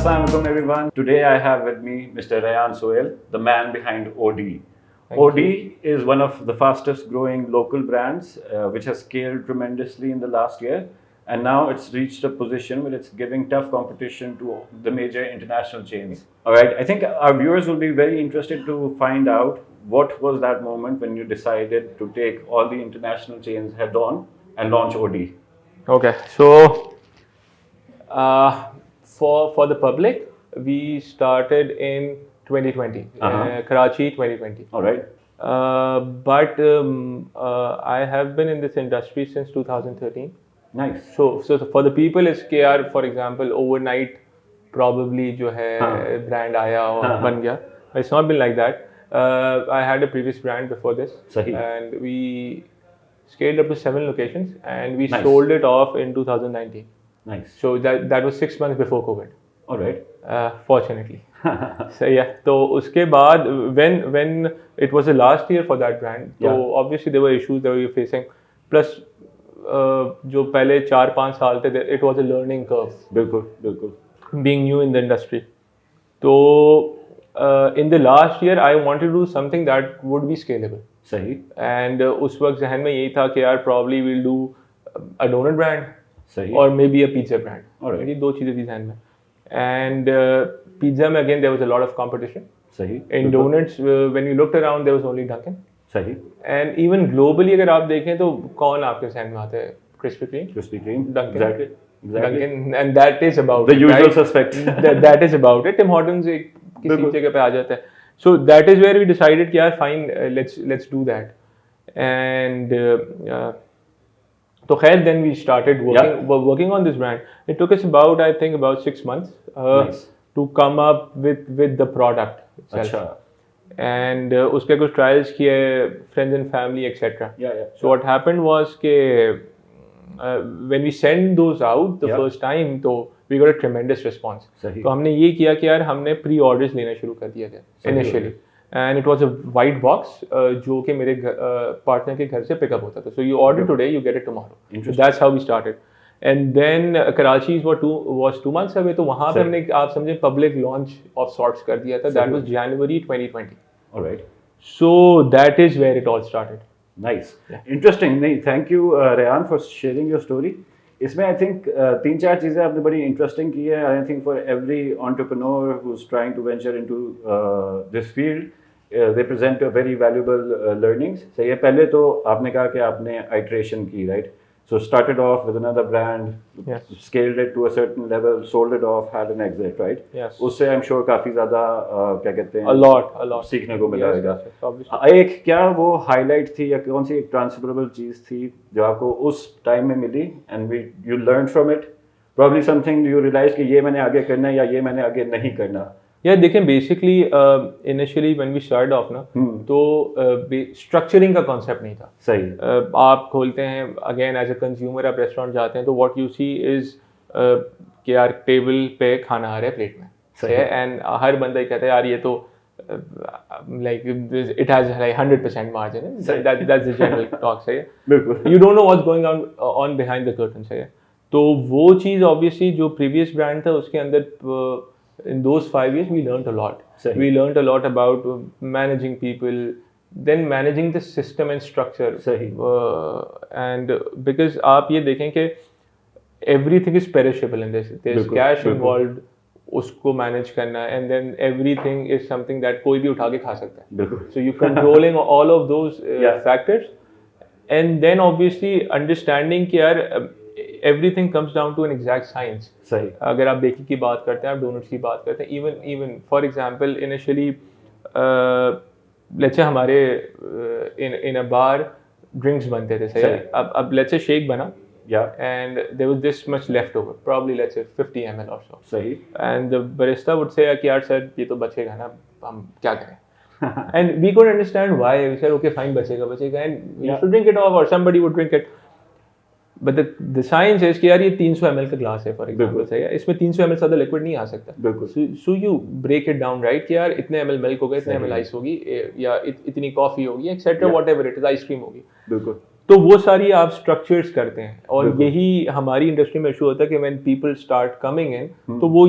Assalamualaikum everyone. Today I have with me Mr. Rayyan Sohail, the man behind OD. OD is one of the fastest growing local brands which has scaled tremendously in the last year, and now it's reached a position where it's giving tough competition to the major international chains. All right, I think our viewers will be very interested to find out what was that moment when you decided to take all the international chains head on and launch OD. Okay, so for the public, we started in 2020, Karachi 2020. All right. But I have been in this industry since 2013. Nice. So for the people, it's KR, for example, overnight probably जो है brand आया और बन गया. It's not been like that. I had a previous brand before this, and we scaled up to 7 locations, and we sold it off in 2019. Nice. So that was 6 months before COVID. All right. Fortunately. So yeah. तो उसके बाद when it was the last year for that brand, so obviously there were issues that we were facing. Plus जो पहले 4-5 साल थे, it was a learning curve. बिल्कुल बिल्कुल. Being new in the industry. So in the last year, I wanted to do something that would be scalable. सही. And उस वक्त जहन में यही था कि यार probably we'll do a donut brand. सही. Or maybe a pizza brand. Alright. ये दो चीजें थी जहन में. And pizza में again there was a lot of competition. सही. In donuts, when you looked around, there was only Dunkin'. सही. And even globally अगर आप देखें तो कौन आपके जहन में आता है? Krispy Kreme. Krispy Kreme. Dunkin'. Exactly. Dunkin', and that is about the it, usual right? suspect. that is about it. Tim Hortons एक किसी जगह पे आ जाता है. So that is where we decided कि यार fine, let's do that. And तो खैर then we started working on this brand. It took us about 6 months to come up with the product itself. अच्छा. And उसके कुछ trials किए, friends and family, etc. So what happened was कि when we sent those out the first time, तो we got a tremendous response. तो हमने ये किया कि यार हमने pre-orders लेना शुरू कर दिया था initially. And it was a white box जो कि मेरे partner के घर से pick up होता था. So you order today, you get it tomorrow. So that's how we started. And then Karachi was 2 months away. तो वहाँ पे हमने आप समझे public launch of sorts कर दिया था. That was January 2020. All right. So that is where it all started. Nice. Interesting. नहीं, thank you Rayyan for sharing your story. इसमें I think 3-4 चीज़ें आपने बड़ी interesting की है. I think for every entrepreneur who's trying to venture into this field, they present a very valuable learnings. सही है. पहले तो आपने कहा कि आपने iteration की, right? So started off with another brand, scaled it to a certain level, sold it off, had an exit, right? Yes. उससे I'm sure काफी ज़्यादा क्या कहते हैं? A lot. सीखने को मिला होगा. एक क्या वो highlight थी या कौन सी एक transferable चीज़ थी जो आपको उस time में मिली and you learned from it? Probably something you realized कि ये मैंने आगे करना है या ये मैंने आगे नहीं करना. Yeah, देखें basically initially when we started off ना तो structuring का concept नहीं था. सही. आप खोलते हैं again as a consumer आप restaurant जाते हैं तो what you see is कि यार table पे खाना आ रहा है plate में. सही. And हर बंदा ही कहता है यार ये तो like it has like 100% margin. That's the general talk. सही है. बिल्कुल. You don't know what's going on behind the curtain. सही है. तो वो चीज़ obviously जो previous brand था उसके अंदर in those 5 years we learned a lot. We learned a lot about managing people, then managing the system and structure. And because आप ये देखें कि everything is perishable in this. There's cash involved, उसको manage करना, and then everything is something that कोई भी उठा के खा सकता है. So you're controlling all of those factors, and then obviously understanding कि यार everything comes down to an exact science. सही. अगर आप बेकिंग की बात करते हैं, आप डोनट्स की बात करते हैं, even for example initially let's say हमारे in a bar drinks बनते थे. सही. अब let's say shake बना. And there was this much left over, probably let's say 50 ml or so. सही. And the barista would say कि यार sir ये तो बचेगा ना, हम क्या करें? And we could understand why. We said okay fine बचेगा, and we used to drink it off or somebody would drink it. But the science is कि यार ये 300 ml का ग्लास है for example, सही है. इसमें 300 ml ज़्यादा liquid नहीं आ सकता. So you break it down, right? कि यार इतने ml milk होगा, इतने ml ice होगी, या इतनी coffee होगी, etc. whatever it is, ice cream होगी. बिल्कुल. तो वो सारी आप structures करते हैं और यही हमारी इंडस्ट्री में इशू होता है कि when people start coming in तो वो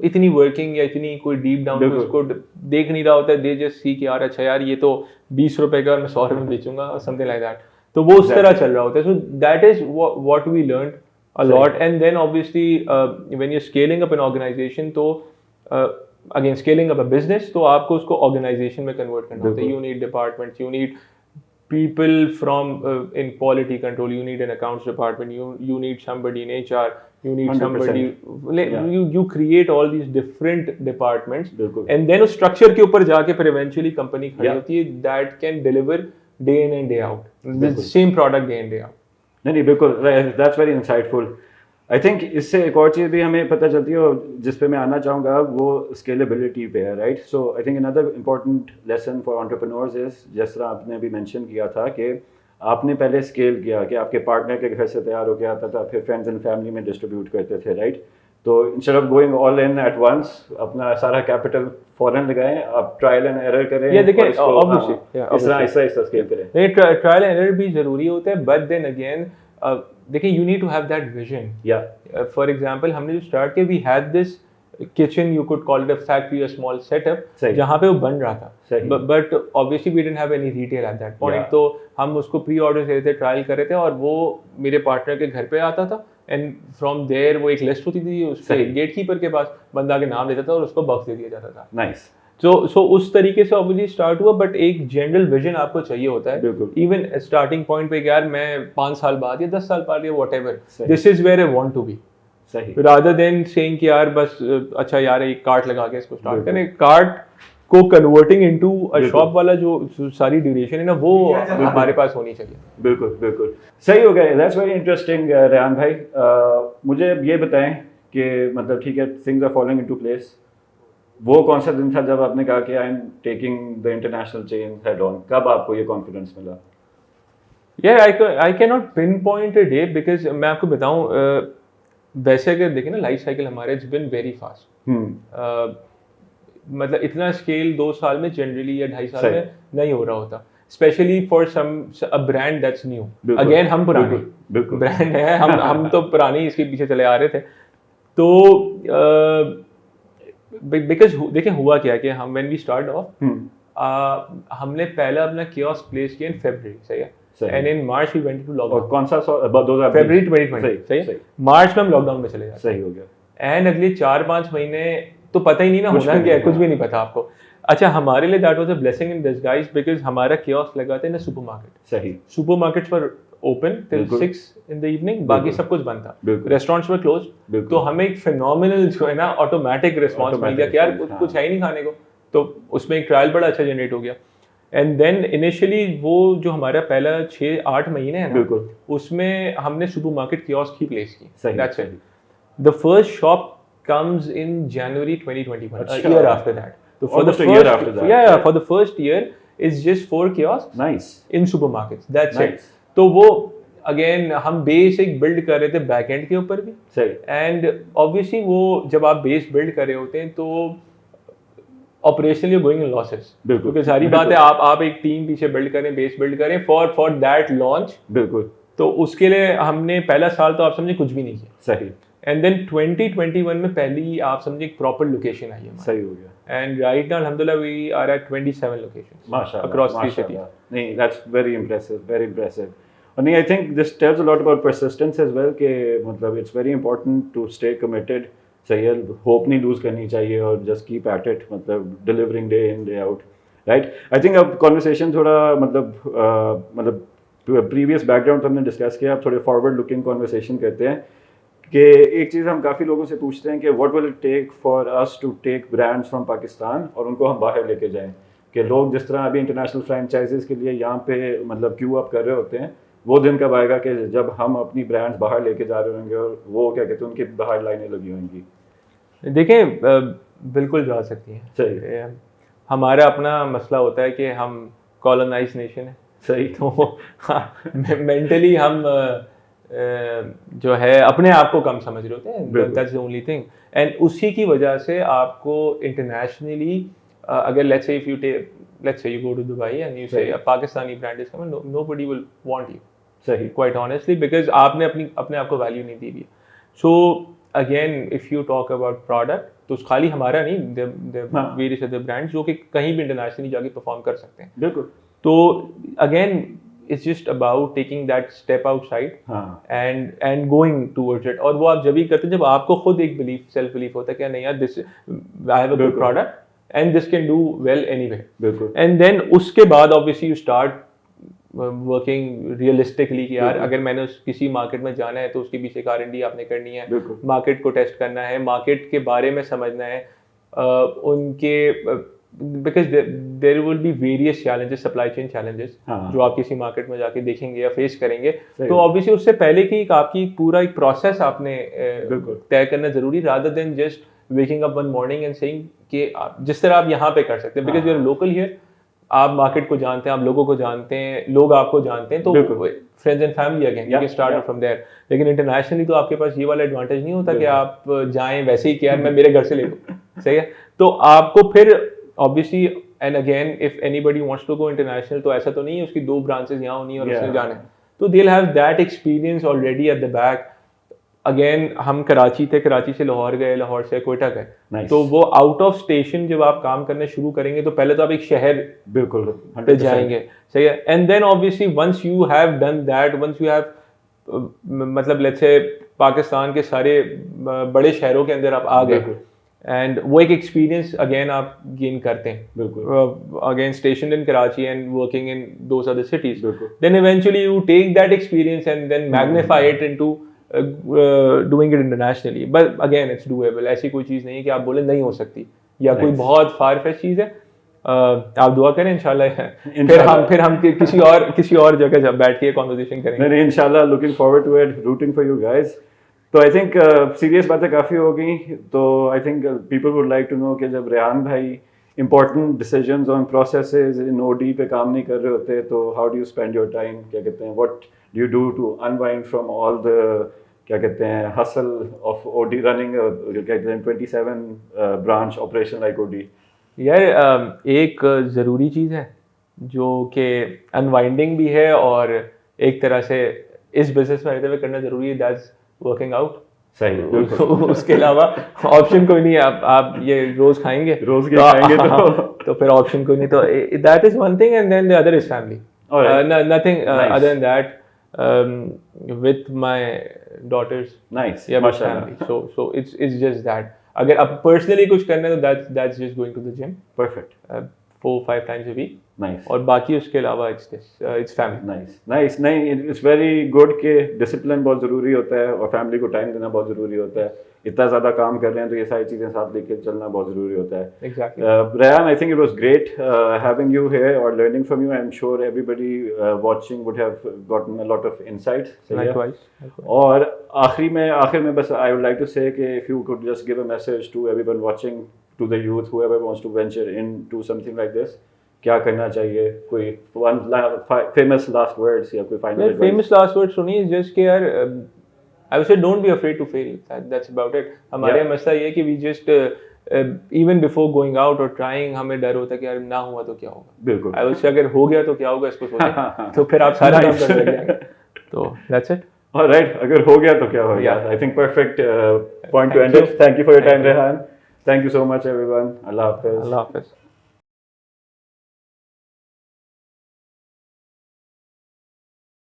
इतनी वर्किंग या इतनी कोई डीप डाउन उसको देख नहीं रहा होता है, दे जस्ट सी कि यार अच्छा यार ये तो 20 रुपए का मैं 100 रुपए में बेचूंगा और समथिंग लाइक दैट, तो वो उस तरह चल रहा होता है. So that is what we learn a lot. And then obviously when you're scaling up an organization, तो again scaling up a business, तो आपको उसको organization में convert करना होता है. You need departments, you need people from in quality control, you need an accounts department, you need somebody in HR, you need 100%. somebody you create all these different departments, and then उस structure के ऊपर जाके फिर eventually company खड़ी होती है that can deliver day in and day out the same product day in day out. नहीं बिल्कुल, that's very insightful. I think इससे एक और चीज़ भी हमें पता चलती है और जिस पे मैं आना चाहूँगा वो स्केलेबिलिटी पे है, right. So I think another important lesson for entrepreneurs is, जिस तरह आपने भी मेंशन किया था कि आपने पहले स्केल किया कि आपके पार्टनर के घर से तैयार होकर आता था, फिर फ्रेंड्स एंड फैमिली में डिस्ट्रीब्यूट करते थे, राइट. तो instead of going all in at once, अपना सारा कैपिटल फॉरन लगाएं, आप ट्रायल एंड एरर करें. ये देखिए ऑब्वियसली इस तरह स्केल करें. नहीं, ट्रायल एंड एरर भी जरूरी होता है, बट देन अगेन देखिए you need to have that vision. For example हमने जो स्टार्ट किया, we had this kitchen, you could call it a factory, a small setup जहाँ पे वो बन रहा था, but obviously we didn't have any retail at that point. तो हम उसको प्री ऑर्डर दे रहे थे, ट्रायल कर रहे थे, और वो मेरे पार्टनर के घर पे आता था, एंड फ्रॉम देयर वो एक लिस्ट होती थी, उससे गेट कीपर के पास बंदा के नाम लेता था और उसको बॉक्स दे दिया जाता था. नाइस. सो उस तरीके से ऑब्वियसली स्टार्ट हुआ, बट एक जनरल विजन आपको चाहिए होता है. इवन स्टार्टिंग पॉइंट पे यार मैं 5 साल बाद या 10 साल बाद या whatever, this is where I want to be, rather than saying कि यार बस अच्छा यार एक कार्ट लगा के इसको स्टार्ट करें. कार्ट को कन्वर्टिंग इनटू अ शॉप वाला जो सारी ड्यूरेशन है ना, वो हमारे पास होनी चाहिए. बिल्कुल बिल्कुल सही हो गया. That's very interesting. रेहान भाई, मुझे ये बताएं कि मतलब ठीक है, things are following into place. वो कौन सा दिन था जब आपने कहा कि I am taking the international chain head on? कब आपको ये कॉन्फिडेंस मिला? I can not pinpoint a day, because मैं आपको बताऊं, वैसे अगर देखें ना लाइफ साइकिल हमारे, इट्स बिन वेरी फास्ट. मतलब इतना स्केल 2 साल में जनरली या 2.5 साल में नहीं हो रहा होता, specially for a brand that's new. Again हम पुराने ब्रांड है, हम तो पुरानी इसके पीछे चले आ रहे थे. तो बिकॉज देखिए हुआ क्या कि हम व्हेन वी स्टार्ट ऑफ, हमने पहला अपना कियोस्क प्लेस किया इन फरवरी, सही है, and in March we went to lockdown. कौन सा? फरवरी 2020, सही है. मार्च में हम लॉकडाउन में चले जाते. सही हो गया. एंड अगले 4-5 महीने तो पता ही नहीं ना होना क्या है, कुछ भी नहीं पता आपको. अच्छा, हमारे लिए that was a blessing in disguise, because हमारा कियोस्क लगा था इन अ सुपरमार्केट. सही. Supermarkets were open till 6 in the evening, बाकी सब कुछ बंद था, रेस्टोरेंट्स वर क्लोज. तो हमें एक फिनोमिनल जो है ना ऑटोमेटिक रिस्पांस मिल गया कि यार कुछ है ही नहीं खाने को. तो उसमें एक ट्रायल बड़ा अच्छा जनरेट हो गया. एंड देन इनिशियली वो जो हमारा पहला 6-8 महीने है ना, उसमें हमने सुपरमार्केट कियोस्क ही प्लेस की. That's it. The first shop comes in January 2021, a year after that. So for the first year after that, for the first year it's just 4 kiosks. Nice. In supermarkets. That's it. तो वो again हम base एक build कर रहे थे back and के ऊपर भी. सही. एंड ऑब्वियसली वो जब आप बेस बिल्ड कर रहे होते हैं तो ऑपरेशनली गोइंग इन लॉसेस, क्योंकि सारी बात है आप एक टीम पीछे बिल्ड करें, बेस बिल्ड करें फॉर दैट लॉन्च. बिल्कुल. तो उसके लिए हमने पहला साल तो आप समझे कुछ भी नहीं किया. सही. एंड देन 2021 में पहली आप समझे एक प्रॉपर लोकेशन आई है. सही हो गया. एंड राइट नाउ अल्हम्दुलिल्लाह वी आर एट 27 लोकेशंस माशाल्लाह अक्रॉस 3 सिटीज. नहीं, that's very impressive, very impressive. और नहीं, I think this tells a lot about persistence as well, कि मतलब it's very important to stay committed. सही है, होप नहीं लूज करनी चाहिए और जस्ट कीप एट इट, मतलब delivering day in day out, right. I think अब कॉन्वर्सेशन थोड़ा मतलब प्रीवियस बैकग्राउंड तो हमने डिस्कस किया, अब थोड़े फॉरवर्ड लुकिंग कॉन्वर्सेशन करते हैं. कि एक चीज़ हम काफ़ी लोगों से पूछते हैं कि what will it take for us to take brands from Pakistan और उनको हम बाहर लेके जाएं. कि लोग जिस तरह अभी इंटरनेशनल फ्रेंचाइजीज के लिए यहाँ पे मतलब क्यू अप कर रहे होते हैं, वो दिन कब आएगा कि जब हम अपनी ब्रांड्स बाहर लेके जा रहे होंगे और वो क्या कहते हैं उनकी बाहर लाइनें लगी होंगी? देखें, बिल्कुल जा सकती हैं. सही. हमारा अपना मसला होता है कि हम कॉलोनाइज नेशन है. सही. तो मेंटली हम जो है अपने आप को कम समझ रहे होते हैं. That's the only thing. And उसी की वजह से आपको इंटरनेशनली अगर let's say you go to Dubai and you say Pakistani brand is coming, nobody will want you. सही. क्वाइट ऑनेस्टली, बिकॉज आपने अपने आप को वैल्यू नहीं दी. So again if you talk about product, तो खाली हमारा नहीं, वेरियस अदर ब्रांड्स जो कि कहीं भी इंटरनेशनली जाके परफॉर्म कर सकते हैं। बिल्कुल। तो again it's just about taking that step outside and going towards it. और वो आप जब भी करते हैं जब आपको खुद एक सेल्फ बिलीफ होता है कि नहीं यार, this I have a good product and this can do well anyway. And then उसके बाद obviously you start working realistically कि यार अगर मैंने किसी मार्केट में जाना है तो उसके पीछे R&D आपने करनी है, मार्केट को टेस्ट करना है, मार्केट के बारे में समझना है, उनके because there will be various challenges, supply chain challenges जो आप किसी मार्केट में जाके देखेंगे या फेस करेंगे। तो ऑब्वियसली उससे पहले की आपकी पूरा एक प्रोसेस आपने तय करना जरूरी, rather than just waking up one morning and saying कि जिस तरह आप यहाँ पे कर सकते हैं, because you are local here, आप मार्केट को जानते हैं, आप लोगों को जानते हैं, लोग आपको जानते हैं, तो friends and family again you can start from there. लेकिन इंटरनेशनली तो आपके पास ये वाला एडवांटेज नहीं होता कि आप जाएं वैसे ही कि यार मैं मेरे घर से ले लूं, सही है। तो आपको फिर obviously and again if anybody wants to go international, तो ऐसा तो नहीं है उसकी 2 ब्रांचेस यहाँ होनी है और उसने जाना है, तो they will have that experience already at the back. Again हम कराची थे, कराची से लाहौर गए, लाहौर से कोयटा गए, तो वो आउट ऑफ स्टेशन जब आप काम करने शुरू करेंगे तो पहले तो आप एक शहर बिल्कुल पे जाएंगे, सही है। And then obviously once you have done that, once you have मतलब लेट्स से पाकिस्तान के सारे बड़े शहरों के अंदर आप आ गए, एंड वो एक एक्सपीरियंस अगेन आप गेन करते हैं, बिल्कुल again station in Karachi and working in those other cities, then eventually you take that experience and then magnify it into doing it internationally. But again it's doable, ऐसी कोई चीज़ नहीं है कि आप बोले नहीं हो सकती या कोई बहुत फार फेच चीज़ है। आप दुआ करें इंशाल्लाह फिर हम किसी और जगह जब बैठ के कॉन्वर्सेशन करेंगे। नहीं इंशाल्लाह, looking forward to it, rooting for you guys. तो आई थिंक सीरियस बातें काफ़ी हो गई, तो I think people would like to know कि जब रेहान भाई important decisions on processes in OD पे काम नहीं कर रहे होते, तो how do you spend your time, क्या कहते हैं, what do you do to unwind from all the क्या कहते हैं हसल ऑफ ओडी रनिंग, क्या कहते हैं 27 ब्रांच ऑपरेशन लाइक ओडी। यार एक ज़रूरी चीज़ है जो कि अनवाइंडिंग भी है और एक तरह से इस बिजनेस में रहते हुए करना ज़रूरी है, दैट्स वर्किंग आउट। सही, उसके अलावा ऑप्शन कोई नहीं है। आप ये रोज खाएंगे तो फिर ऑप्शन कोई नहीं, तो that is one thing and then the other is family, nothing other than that with my daughters, nice, yeah, with family, so it's just that अगर आप personally कुछ करना है तो that's just going to the gym, perfect, 4-5 times a week, nice, और बाकी उसके अलावा it's family, nice नहीं, it's very good कि discipline बहुत ज़रूरी होता है और family को time देना बहुत ज़रूरी होता है। इतना ज़्यादा काम कर रहे हैं तो ये सारी चीज़ें साथ लेके चलना बहुत ज़रूरी होता है। Exactly. Rayyan, I think it was great having you here or learning from you. I'm sure everybody watching would have gotten a lot of insights. Likewise. और आखिर में बस I would like to say कि if you could just give a message to everyone watching, to the youth, whoever wants to venture into something like this, क्या करना चाहिए, कोई famous last words या कोई final advice? Famous last words सुनिए, just कि यार I would say don't be afraid to fail. That's about it. हमारे मसला ये कि we just even before going out or trying हमें डर होता है कि यार ना हुआ तो क्या होगा। बिल्कुल। I would say अगर हो गया तो क्या होगा इसको सोचें, तो फिर आप सारा काम करने लग जाएंगे। तो that's it. All right, अगर हो गया तो क्या होगा? I think perfect point to end it. Thank you for your time, Rayyan. Thank you so much, everyone. Allah Hafiz. Allah Hafiz.